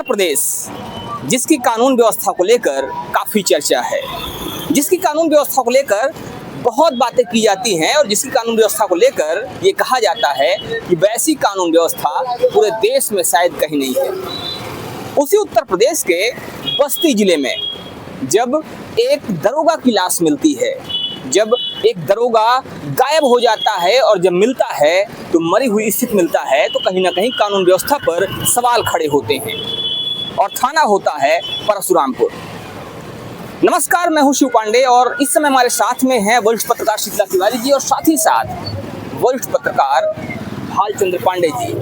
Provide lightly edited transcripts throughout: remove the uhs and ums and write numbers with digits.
प्रदेश जिसकी कानून व्यवस्था को लेकर काफ़ी चर्चा है, जिसकी कानून व्यवस्था को लेकर बहुत बातें की जाती हैं और जिसकी कानून व्यवस्था को लेकर ये कहा जाता है कि वैसी कानून व्यवस्था पूरे देश में शायद कहीं नहीं है। उसी उत्तर प्रदेश के बस्ती जिले में जब एक दरोगा की लाश मिलती है, जब एक दरोगा गायब हो जाता है और जब मिलता है तो मरी हुई स्थिति मिलता है, तो कहीं ना कहीं कानून व्यवस्था पर सवाल खड़े होते हैं और थाना होता है परशुरामपुर। नमस्कार, मैं हूं शिव पांडे और इस समय हमारे साथ में हैं वरिष्ठ पत्रकार शीतला तिवारी जी और साथ ही साथ वरिष्ठ पत्रकार भालचंद्र पांडे जी।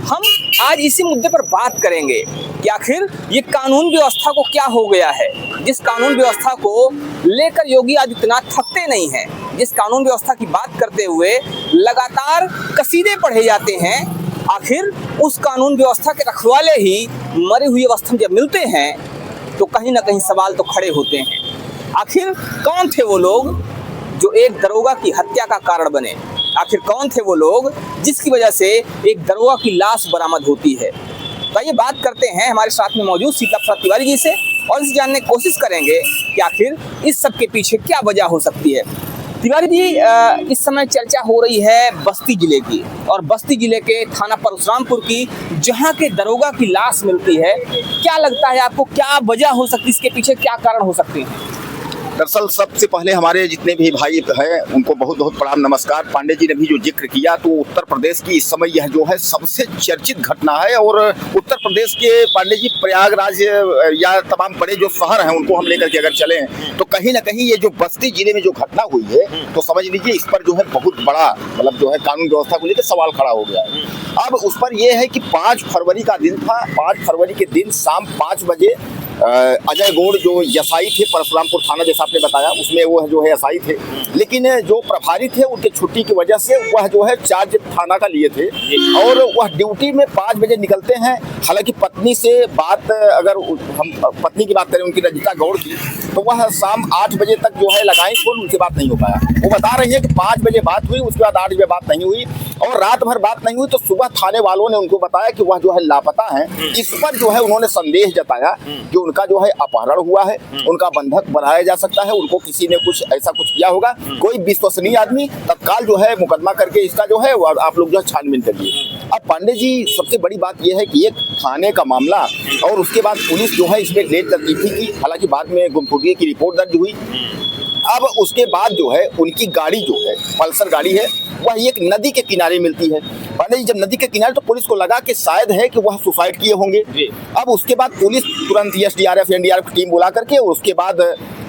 हम आज इसी मुद्दे पर बात करेंगे कि आखिर ये कानून व्यवस्था को क्या हो गया है, जिस कानून व्यवस्था को लेकर योगी आदित्यनाथ थकते नहीं हैं, जिस कानून व्यवस्था की बात करते हुए लगातार कसीदे पढ़े जाते हैं। आखिर उस कानून व्यवस्था के रखवाले ही मरी हुई अवस्था में जब मिलते हैं तो कहीं ना कहीं सवाल तो खड़े होते हैं। आखिर कौन थे वो लोग जो एक दरोगा की हत्या का कारण बने? आखिर कौन थे वो लोग जिसकी वजह से एक दरोगा की लाश बरामद होती है? तो ये बात करते हैं हमारे साथ में मौजूद शीतला तिवारी जी से और इसे जानने की कोशिश करेंगे कि आखिर इस सब के पीछे क्या वजह हो सकती है। तिवारी जी, इस समय चर्चा हो रही है बस्ती जिले की और बस्ती जिले के थाना परशुरामपुर की, जहां के दरोगा की लाश मिलती है। क्या लगता है आपको, क्या वजह हो सकती है, इसके पीछे क्या कारण हो सकते हैं? दरअसल सबसे पहले हमारे जितने भी भाई हैं उनको बहुत बहुत प्रणाम, नमस्कार। पांडे जी ने भी जो जिक्र किया, तो उत्तर प्रदेश की इस समय यह जो है सबसे चर्चित घटना है और उत्तर प्रदेश के पांडे जी प्रयागराज या तमाम बड़े जो शहर हैं उनको हम लेकर के अगर चले तो कहीं ना कहीं ये जो बस्ती जिले में जो घटना हुई है, तो समझ लीजिए इस पर जो है बहुत बड़ा मतलब जो है कानून व्यवस्था को लेकर सवाल खड़ा हो गया है। अब उस पर यह है कि 5 फरवरी का दिन था। 5 फरवरी के दिन शाम 5 बजे अजय गौड़ जो एसआई थे परशुरामपुर थाना, जैसा आपने बताया, उसमें वो जो है एसआई थे, लेकिन जो प्रभारी थे उनके छुट्टी की वजह से वह जो है चार्ज थाना का लिए थे और वह ड्यूटी में 5 बजे निकलते हैं। हालांकि पत्नी से बात, अगर हम पत्नी की बात करें उनकी रंजिता गौड़ की, तो वह शाम 8 बजे तक जो है लगाई फोन, उनसे बात नहीं हो पाया। वो बता रही है कि 5 बजे बात हुई, उसके बाद 8 बजे बात नहीं हुई और रात भर बात नहीं हुई। तो सुबह थाने वालों ने उनको बताया कि वह जो है लापता है। इस पर जो है उन्होंने संदेह जताया कि उनका जो है अपहरण हुआ है, उनका बंधक बनाया जा सकता है, उनको किसी ने कुछ ऐसा कुछ किया होगा। कोई विश्वसनीय आदमी तत्काल जो है मुकदमा करके इसका जो है आप लोग जो है छानबीन करिए। अब पांडे जी, सबसे बड़ी बात यह है कि एक थाने का मामला और उसके बाद पुलिस जो है इसमें रेड करती थी, हालांकि बाद में गुमखोरी की रिपोर्ट दर्ज हुई। अब उसके बाद जो है उनकी गाड़ी जो है पल्सर गाड़ी है, वह एक नदी के किनारे मिलती है। पांडे जी, जब नदी के किनारे, तो पुलिस को लगा कि शायद है कि वह सुसाइड किए होंगे। अब उसके बाद पुलिस तुरंत एसडीआरएफ एनडीआरएफ की टीम बुला करके उसके बाद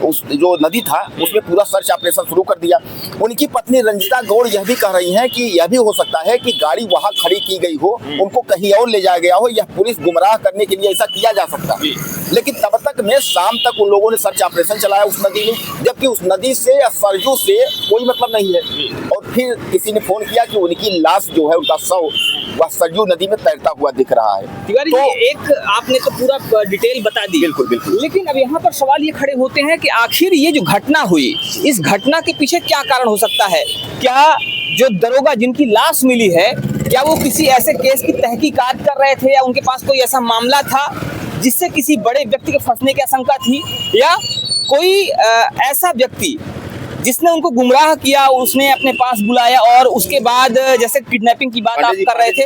उस जो नदी था उसमें पूरा सर्च ऑपरेशन शुरू कर दिया। उनकी पत्नी रंजिता गौड़ यह भी कह रही हैं कि यह भी हो सकता है कि गाड़ी वहां खड़ी की गई हो, उनको कहीं और ले जाया गया हो, यह पुलिस गुमराह करने के लिए ऐसा किया जा सकता है। लेकिन तब तक में शाम तक उन लोगों ने सर्च ऑपरेशन चलाया उस नदी में, जबकि उस नदी से या सरजू से कोई मतलब नहीं है। और फिर किसी ने फोन किया कि उनकी लाश जो है, उनका शव वह सरजू नदी में तैरता हुआ दिख रहा है। तिवारी जी, एक आपने तो पूरा डिटेल बता दी, बिल्कुल बिल्कुल, लेकिन अब यहाँ पर सवाल ये खड़े होते हैं कि आखिर ये जो घटना हुई, इस घटना के पीछे क्या कारण हो सकता है? क्या जो दरोगा जिनकी लाश मिली है, क्या वो किसी ऐसे केस की तहकीकात कर रहे थे या उनके पास कोई ऐसा मामला था जिससे किसी बड़े व्यक्ति के फंसने की आशंका थी, या कोई ऐसा व्यक्ति जिसने उनको गुमराह किया उसने अपने पास बुलाया और उसके बाद जैसे किडनैपिंग की बात आप कर रहे थे?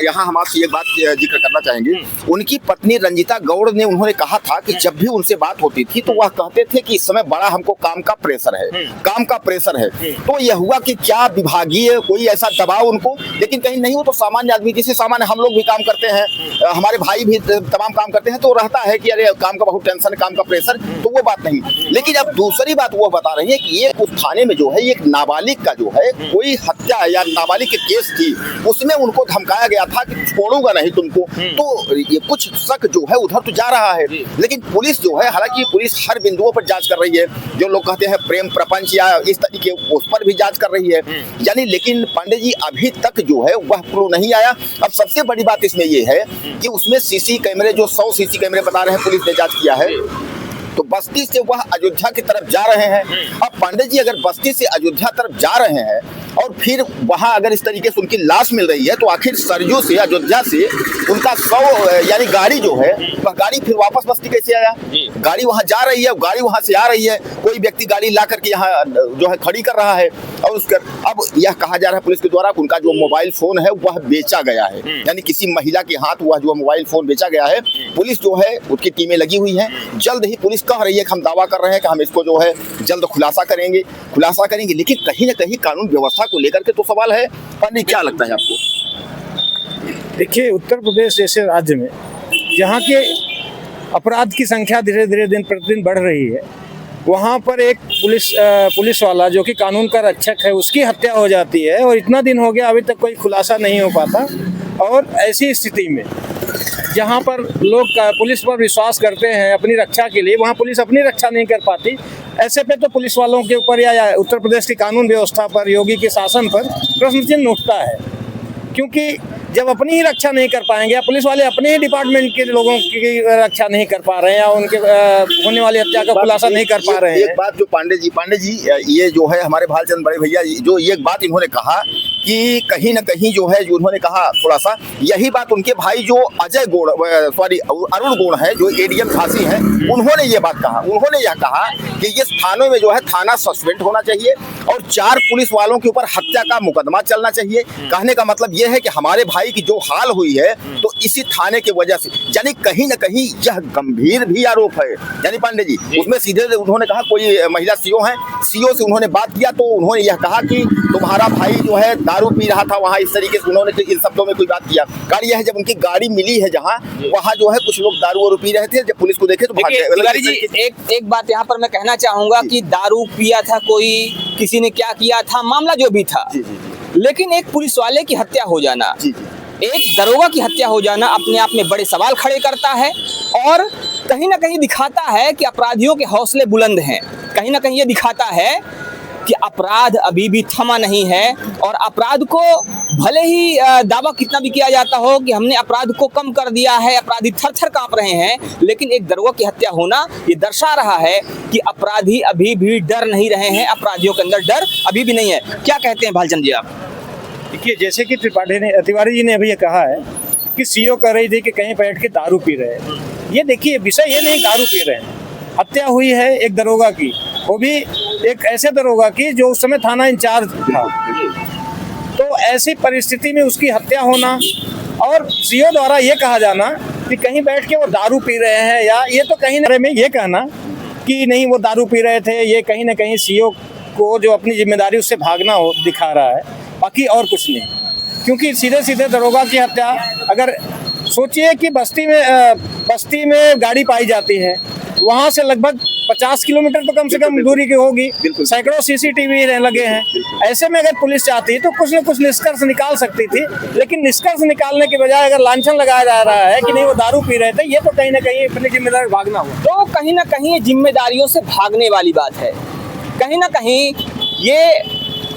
यहाँ हम आपसे एक बात जिक्र करना चाहेंगे। उनकी पत्नी रंजिता गौड़ ने, उन्होंने कहा था कि जब भी उनसे बात होती थी तो वह कहते थे कि इस समय बड़ा हमको काम का प्रेशर है, काम का प्रेशर है। तो यह हुआ कि क्या विभागीय कोई ऐसा दबाव उनको, लेकिन कहीं नहीं हो तो सामान्य आदमी, जैसे सामान्य हम लोग भी काम करते हैं, हमारे भाई भी तमाम काम करते हैं, तो रहता है कि अरे काम का बहुत टेंशन है, काम का प्रेशर, तो वो बात नहीं। लेकिन अब दूसरी बात वो बता रही है कि उस थाने में जो है एक नाबालिग का जो है कोई हत्या या नाबालिग के केस थी, उसमें उनको धमकाया गया था कि छोड़ूंगा नहीं तुमको। तो ये कुछ शक जो है उधर तो जा रहा है, लेकिन पुलिस जो है, हालांकि पुलिस हर बिंदुओं पर जांच कर रही है, जो लोग कहते हैं प्रेम प्रपंच या इस तरीके, उस पर भी जांच कर रही है यानी। लेकिन पांडे जी, अभी तक जो है वह क्लू नहीं आया। अब सबसे बड़ी बात इसमें ये है कि उसमें सीसी कैमरे, जो 100 सीसी कैमरे बता रहे हैं पुलिस ने जांच किया है, तो बस्ती से वह अयोध्या की तरफ जा रहे हैं। अब पांडे जी, अगर बस्ती से अयोध्या तरफ जा रहे हैं और फिर वहाँ अगर इस तरीके से उनकी लाश मिल रही है तो आखिर सरजू से अयोध्या से उनका 100 यानी गाड़ी जो है वह गाड़ी फिर वापस बस्ती कैसे आया? गाड़ी वहाँ जा रही है, गाड़ी वहाँ से आ रही है, कोई व्यक्ति गाड़ी ला करके यहाँ जो है खड़ी कर रहा है और उसका अब यह कहा जा रहा है पुलिस के द्वारा उनका जो मोबाइल फोन है वह बेचा गया है, यानी किसी महिला के हाथ वह जो मोबाइल फोन बेचा गया है। पुलिस जो है उसकी टीमें लगी हुई हैं, जल्द ही पुलिस कह रही है कि हम दावा कर रहे हैं कि हम इसको जो है जल्द खुलासा करेंगे, लेकिन कहीं ना कहीं कानून व्यवस्था को लेकर के तो सवाल है। पांडे क्या लगता है आपको? देखिए, उत्तर प्रदेश जैसे राज्य में जहाँ के अपराध की संख्या धीरे धीरे दिन प्रतिदिन बढ़ रही है, वहाँ पर एक पुलिस वाला जो कि कानून का रक्षक है उसकी हत्या हो जाती है और इतना दिन हो गया अभी तक कोई खुलासा नहीं हो पाता। और ऐसी स्थिति में जहाँ पर लोग पुलिस पर विश्वास करते हैं अपनी रक्षा के लिए, वहाँ पुलिस अपनी रक्षा नहीं कर पाती। ऐसे पे तो पुलिस वालों के ऊपर या उत्तर प्रदेश की कानून व्यवस्था पर, योगी के शासन पर प्रश्न चिन्ह उठता है, क्योंकि जब अपनी ही रक्षा नहीं कर पाएंगे या पुलिस वाले अपने ही डिपार्टमेंट के लोगों की रक्षा नहीं कर पा रहे हैं या उनके होने वाली हत्या का खुलासा नहीं कर पा रहे हैं। एक बात जो पांडे जी ये जो है हमारे भालचंद बड़े भैया जो ये एक बात इन्होंने कहा कि कहीं ना कहीं जो है जो उन्होंने कहा थोड़ा सा यही बात उनके भाई जो अरुण गोड़ है जो एडीएम झांसी है, उन्होंने ये बात कहा। उन्होंने यह कहा कि ये थानों में जो है थाना सस्पेंड होना चाहिए और 4 पुलिस वालों के ऊपर हत्या का मुकदमा चलना चाहिए। कहने का मतलब यह है कि हमारे भाई की जो हाल हुई है तो इसी थाने की वजह से, यानी कहीं ना कहीं यह गंभीर भी आरोप है। यानी पांडे जी उसमें सीधे उन्होंने कहा कोई महिला सीओ है, सीओ से उन्होंने बात किया तो उन्होंने यह कहा कि तुम्हारा भाई जो है दारू पी रहा था वहाँ, इस तरीके से उन्होंने इन शब्दों में कोई बात किया। गाड़ी यह है जब उनकी गाड़ी मिली है जहाँ, वहाँ जो है कुछ लोग दारू वारू पी रहे थे, जब पुलिस को देखे तो भाग गए। तिवारी जी एक बात यहाँ पर मैं कहना चाहूंगा कि दारू पिया था कोई, किसी ने क्या किया था, मामला जो भी था, लेकिन एक पुलिस वाले की हत्या हो जाना, एक दरोगा की हत्या हो जाना अपने आप में बड़े सवाल खड़े करता है और कहीं ना कहीं दिखाता है कि अपराधियों के हौसले बुलंद हैं। कहीं ना कहीं ये दिखाता है कि अपराध अभी भी थमा नहीं है और अपराध को भले ही दावा कितना भी किया जाता हो कि हमने अपराध को कम कर दिया है, अपराधी थर-थर कांप रहे हैं, लेकिन एक दरोगा की हत्या होना ये दर्शा रहा है कि अपराधी अभी भी डर नहीं रहे हैं, अपराधियों के अंदर डर अभी भी नहीं है। क्या कहते हैं भालचंद जी आप? देखिए, जैसे कि तिवारी जी ने अभी ये कहा है कि सीओ कह रही थी कि कहीं बैठ के दारू पी रहे हैं। ये देखिए, विषय ये नहीं दारू पी रहे हैं, हत्या हुई है एक दरोगा की, वो भी एक ऐसे दरोगा की जो उस समय थाना इंचार्ज था। तो ऐसी परिस्थिति में उसकी हत्या होना और सीओ द्वारा ये कहा जाना कि कहीं बैठ के वो दारू पी रहे हैं, या ये तो कहीं ना में ये कहना कि नहीं वो दारू पी रहे थे, ये कहीं ना कहीं सीओ को जो अपनी जिम्मेदारी उससे भागना हो दिखा रहा है, बाकी और कुछ नहीं। क्योंकि सीधे सीधे दरोगा की हत्या, अगर सोचिए कि बस्ती में गाड़ी पाई जाती है, वहाँ से लगभग 50 किलोमीटर तो कम से कम दूरी की होगी, सैकड़ों सीसीटीवी लगे हैं। ऐसे में अगर पुलिस चाहती तो कुछ न कुछ निष्कर्ष निकाल सकती थी, लेकिन निष्कर्ष निकालने के बजाय अगर लांछन लगाया जा रहा है कि नहीं वो दारू पी रहे थे, ये तो कहीं ना कहीं अपनी जिम्मेदारी भागना हुआ। तो कहीं ना कहीं जिम्मेदारियों से भागने वाली बात है, कहीं ना कहीं ये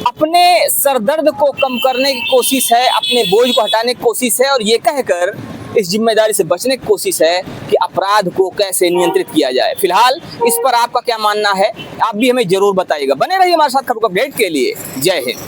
अपने सरदर्द को कम करने की कोशिश है, अपने बोझ को हटाने की कोशिश है और ये कहकर इस जिम्मेदारी से बचने की कोशिश है कि अपराध को कैसे नियंत्रित किया जाए। फिलहाल इस पर आपका क्या मानना है, आप भी हमें जरूर बताइएगा। बने रहिए हमारे साथ खबर अपडेट के लिए। जय हिंद।